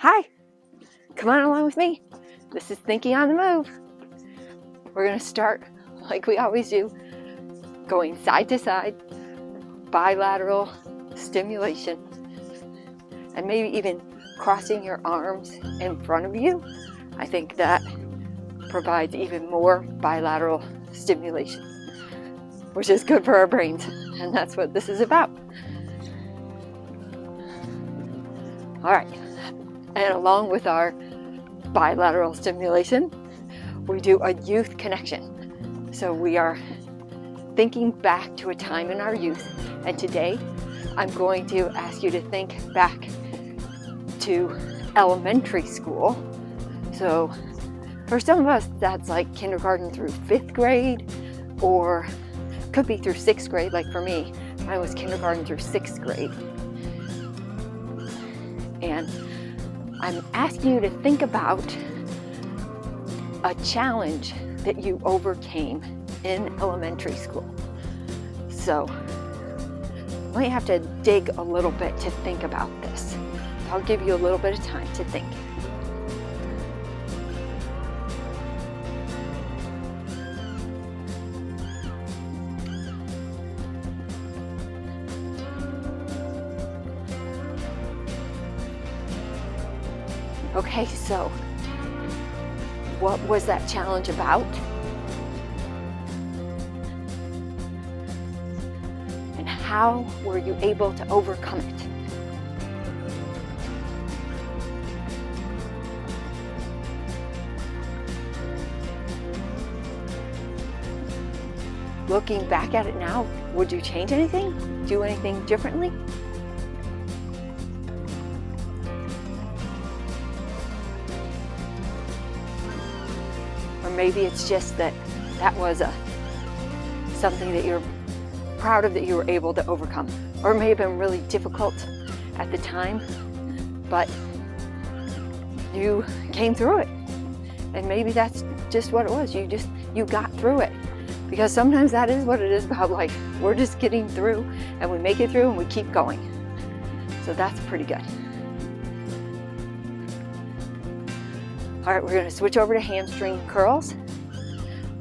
Hi, come on along with me. This is Thinking on the Move. We're going to start like we always do, going side to side, bilateral stimulation, and maybe even crossing your arms in front of you. I think that provides even more bilateral stimulation, which is good for our brains, and that's what this is about. All right, and along with our bilateral stimulation, we do a youth connection. So we are thinking back to a time in our youth, and today I'm going to ask you to think back to elementary school. So for some of us, that's like kindergarten through 5th grade, or could be through 6th grade. Like for me, mine was kindergarten through 6th grade. And I'm asking you to think about a challenge that you overcame in elementary school. So you might have to dig a little bit to think about this. I'll give you a little bit of time to think. Okay, so what was that challenge about? And how were you able to overcome it? Looking back at it now, would you change anything? Do anything differently? Or maybe it's just that was something that you're proud of that you were able to overcome. Or it may have been really difficult at the time, but you came through it. And maybe that's just what it was. You got through it. Because sometimes that is what it is about life. We're just getting through, and we make it through and we keep going. So that's pretty good. All right, we're going to switch over to hamstring curls.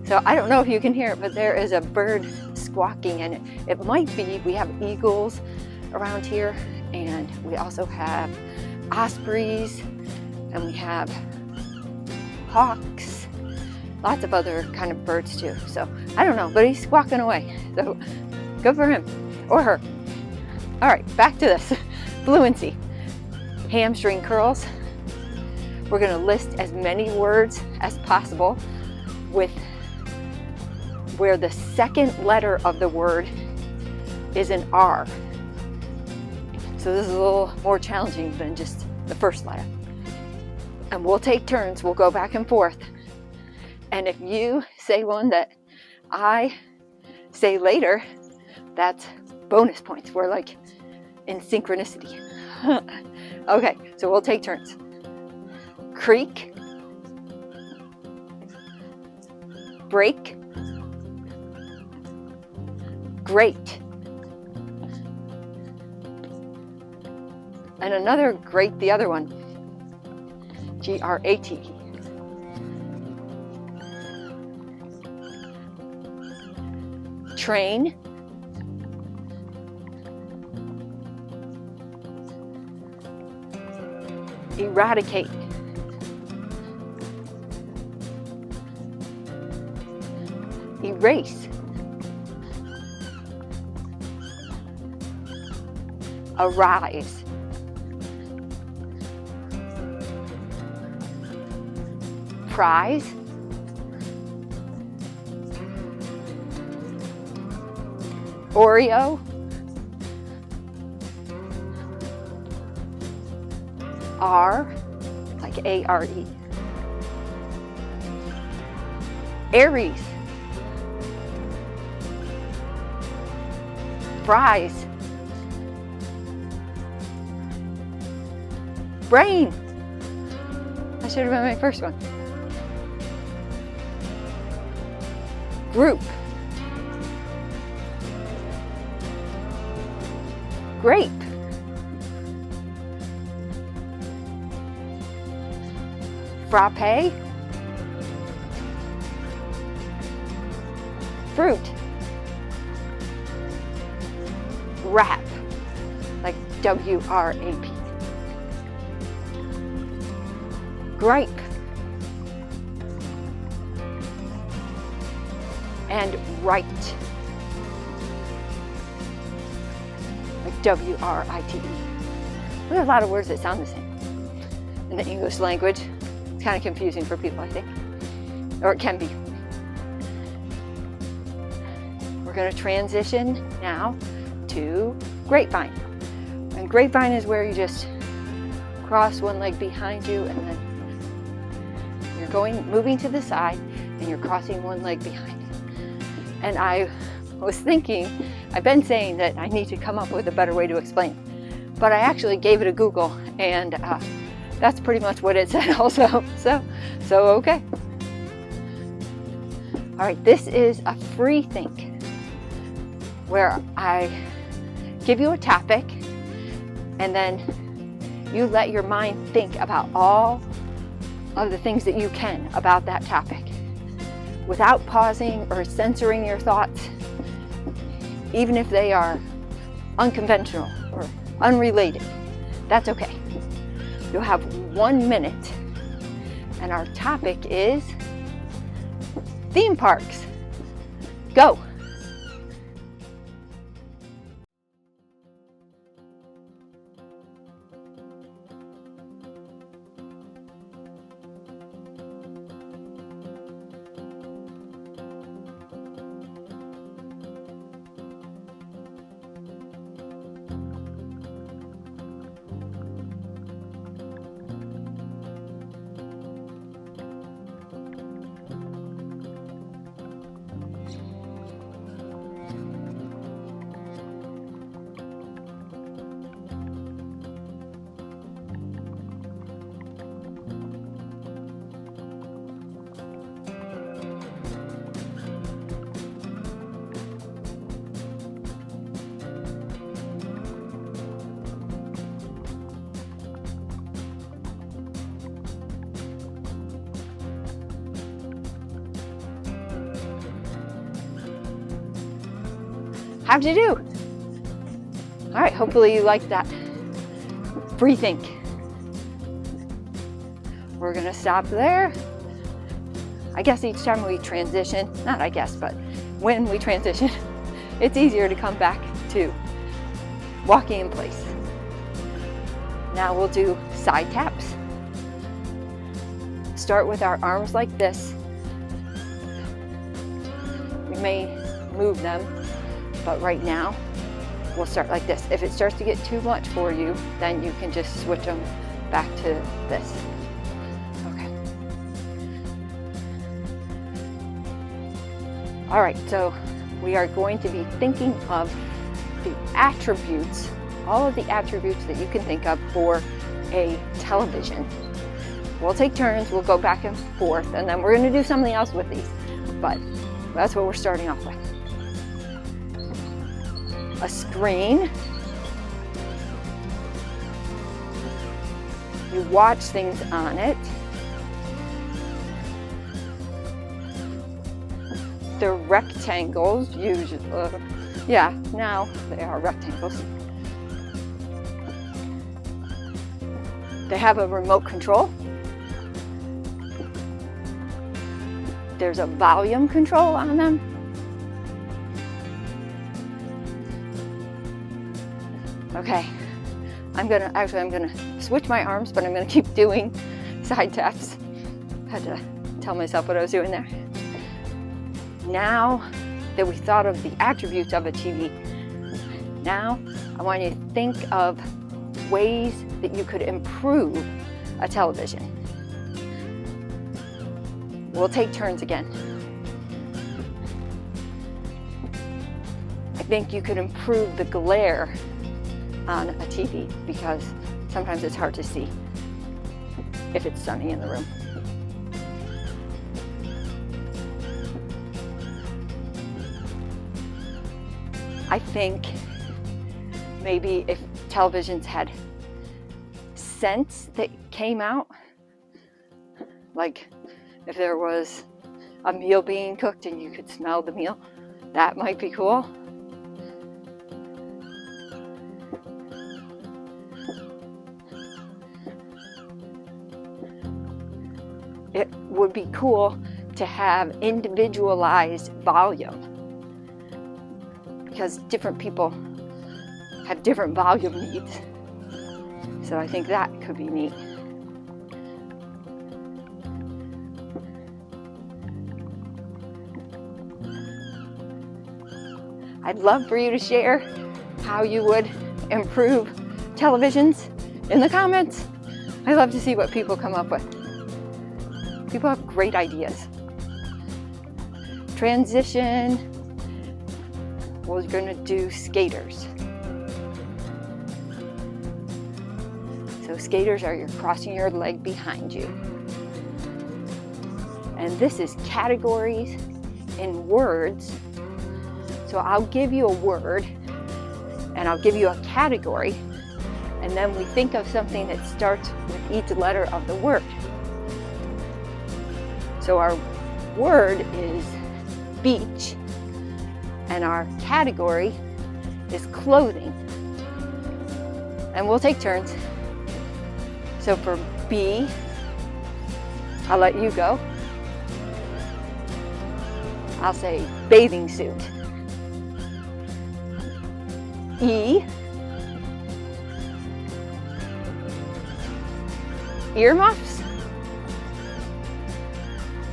So I don't know if you can hear it, but there is a bird squawking, and it might be, we have eagles around here, and we also have ospreys, and we have hawks, lots of other kind of birds too. So I don't know, but he's squawking away. So good for him or her. All right, back to this. Fluency. Hamstring curls. We're going to list as many words as possible with where the second letter of the word is an R. So this is a little more challenging than just the first letter. And we'll take turns. We'll go back and forth. And if you say one that I say later, that's bonus points. We're like in synchronicity. Okay, so we'll take turns. Creak, break, great. And another great, the other one, G-R-A-T. Train, eradicate, erase, arise, prize, Oreo, R, like A-R-E, Aries, fries, brain. That should have been my first one. Group, grape, frappe, fruit, wrap, like W-R-A-P, gripe, and right, like W-R-I-T-E. There are a lot of words that sound the same in the English language. It's kind of confusing for people, I think, or it can be. We're going to transition now to grapevine. And grapevine is where you just cross one leg behind you and then you're moving to the side and you're crossing one leg behind you. And I was thinking, I've been saying that I need to come up with a better way to explain it. But I actually gave it a Google and that's pretty much what it said also. So okay. All right, this is a free think where I give you a topic and then you let your mind think about all of the things that you can about that topic without pausing or censoring your thoughts, even if they are unconventional or unrelated. That's okay. You'll have 1 minute and our topic is theme parks. Go. How'd you do? All right, hopefully you liked that free think. We're gonna stop there. I guess each time we transition, not I guess, but when we transition, it's easier to come back to walking in place. Now we'll do side taps. Start with our arms like this. We may move them, but right now we'll start like this. If it starts to get too much for you, then you can just switch them back to this. Okay. All right, so we are going to be thinking of the attributes, all of the attributes that you can think of for a television. We'll take turns, we'll go back and forth, and then we're going to do something else with these, but that's what we're starting off with. A screen. You watch things on it. They're rectangles, usually. Now they are rectangles. They have a remote control. There's a volume control on them. Okay, I'm gonna switch my arms, but I'm gonna keep doing side taps. Had to tell myself what I was doing there. Now that we thought of the attributes of a TV, now I want you to think of ways that you could improve a television. We'll take turns again. I think you could improve the glare on a TV because sometimes it's hard to see if it's sunny in the room. I think maybe if televisions had scents that came out, Like if there was a meal being cooked and you could smell the meal, that might be cool. It would be cool to have individualized volume, because different people have different volume needs. So I think that could be neat. I'd love for you to share how you would improve televisions in the comments. I love to see what people come up with. People have great ideas. Transition, we're gonna do skaters. So skaters are you're crossing your leg behind you. And this is categories in words. So I'll give you a word and I'll give you a category, and then we think of something that starts with each letter of the word. So our word is beach, and our category is clothing. And we'll take turns. So for B, I'll let you go. I'll say bathing suit. E, earmuffs.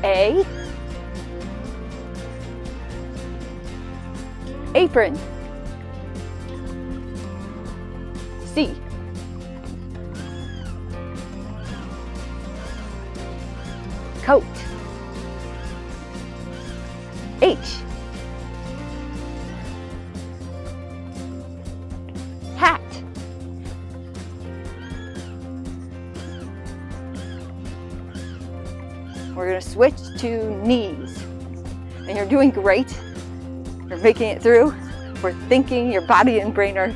A, apron. C, coat. H, hat. We're going to switch to knees. And you're doing great. You're making it through. We're thinking, your body and brain are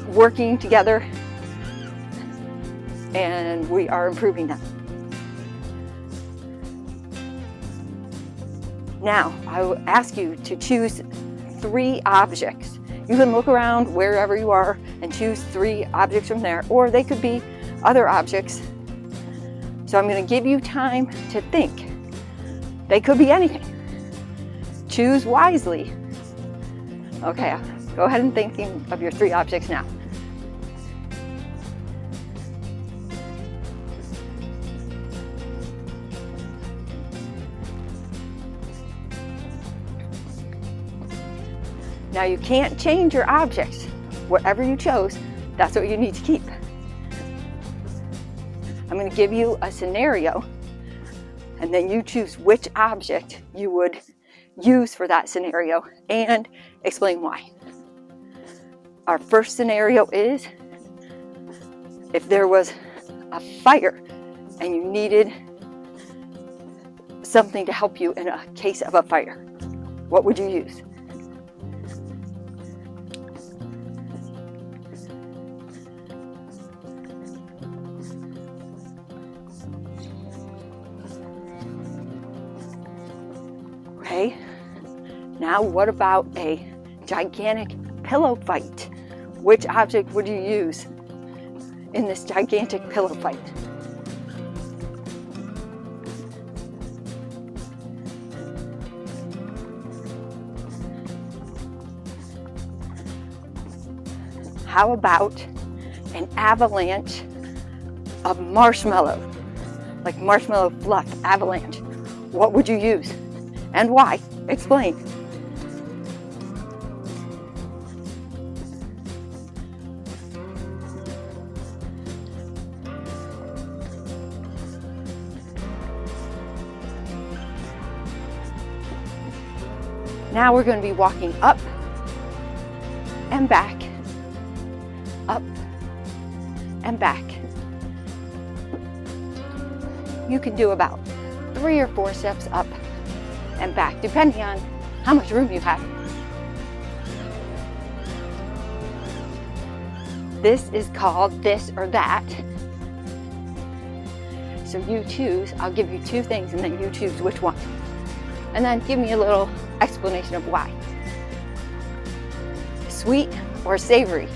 working together. And we are improving them. Now, I will ask you to choose 3 objects. You can look around wherever you are and choose 3 objects from there, or they could be other objects. So I'm going to give you time to think. They could be anything. Choose wisely. Okay, go ahead and think of your 3 objects now. Now you can't change your objects. Whatever you chose, that's what you need to keep. I'm going to give you a scenario, and then you choose which object you would use for that scenario and explain why. Our first scenario is if there was a fire and you needed something to help you in a case of a fire. What would you use? Okay, now what about a gigantic pillow fight? Which object would you use in this gigantic pillow fight? How about an avalanche of marshmallow, like marshmallow fluff avalanche? What would you use and why? Explain. Now we're going to be walking up and back, up and back. You can do about 3 or 4 steps up and back, depending on how much room you have. This is called this or that. So you choose, I'll give you two things and then you choose which one. And then give me a little explanation of why. Sweet or savory?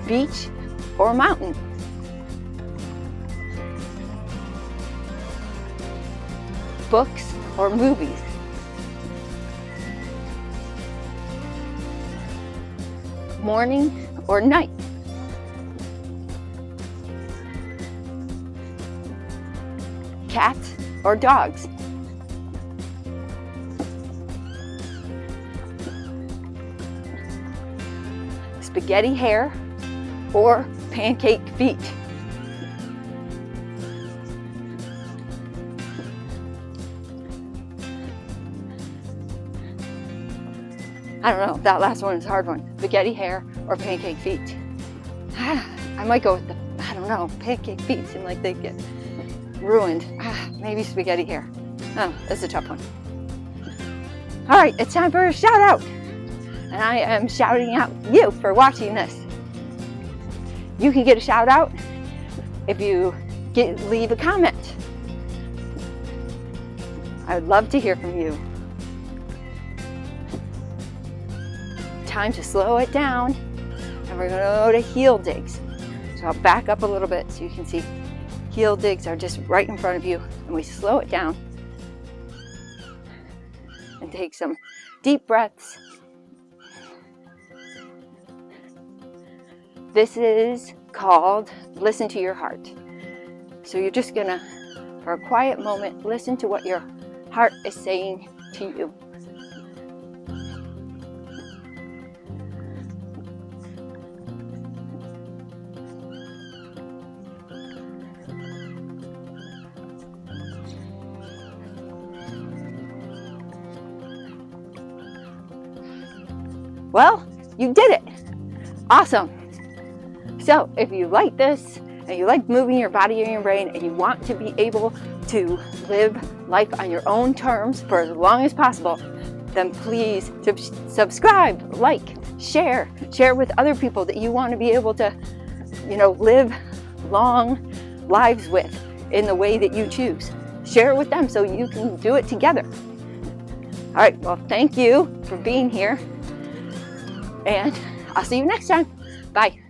Beach or mountain? Books or movies? Morning or night? Cats or dogs? Spaghetti hair or pancake feet? I don't know, that last one is a hard one. Spaghetti hair or pancake feet? I might go with I don't know, pancake feet seem like they get ruined. Maybe spaghetti hair. Oh, that's a tough one. All right, it's time for a shout out. And I am shouting out you for watching this. You can get a shout out if you leave a comment. I would love to hear from you. Time to slow it down, and we're going to go to heel digs. So I'll back up a little bit so you can see heel digs are just right in front of you, and we slow it down and take some deep breaths. This is called listen to your heart. So you're just gonna, for a quiet moment, listen to what your heart is saying to you. Well, you did it. Awesome. So if you like this and you like moving your body and your brain and you want to be able to live life on your own terms for as long as possible, then please subscribe, like, share with other people that you want to be able to, live long lives with in the way that you choose. Share it with them so you can do it together. All right, well, thank you for being here. And I'll see you next time. Bye.